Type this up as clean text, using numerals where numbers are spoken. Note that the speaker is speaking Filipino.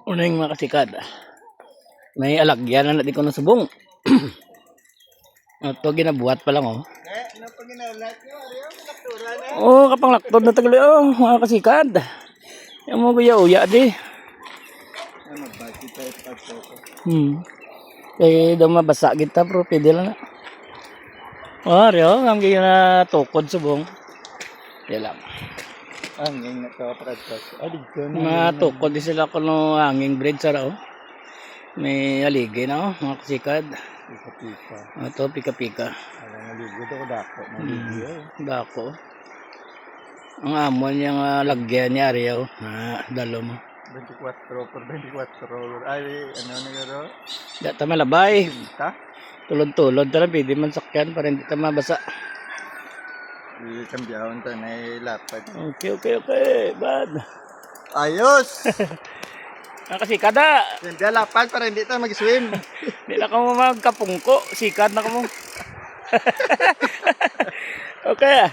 Una yung mga kasikad. May alagyan na natin ko ng subong. Ito ginabuhat pa lang oh. Oh, kapang laktod na tagali oh, mga kasikad. Yung mga guya-uya di. Eh, daw mabasa kita bro, pwede lang na. Oh, rio, ang gina tukod subong. Yan lang. Angin na to, practice. Matukod din sila ko no hanging bridge sa rao. May aligay na oh, mga kasikad. Pika-pika. Ito, pika-pika. Alam nga ligod ako dako. Maligyo. Dako. Ang amon yung lagyan ni Ariel. Dalo mo. 24 por 24. Ay, ano na garo? Data malabay. Ta? Tulod-tulod tala, pwede man sakyan para hindi ta mabasa. Ikambiyawan to na lapad. Okay. Bad. Ayos! Kasi kada. Hindi lapad para hindi tayo mag-swim. Hindi na ka mo magkapungko. Sikat na ka mo. Okay.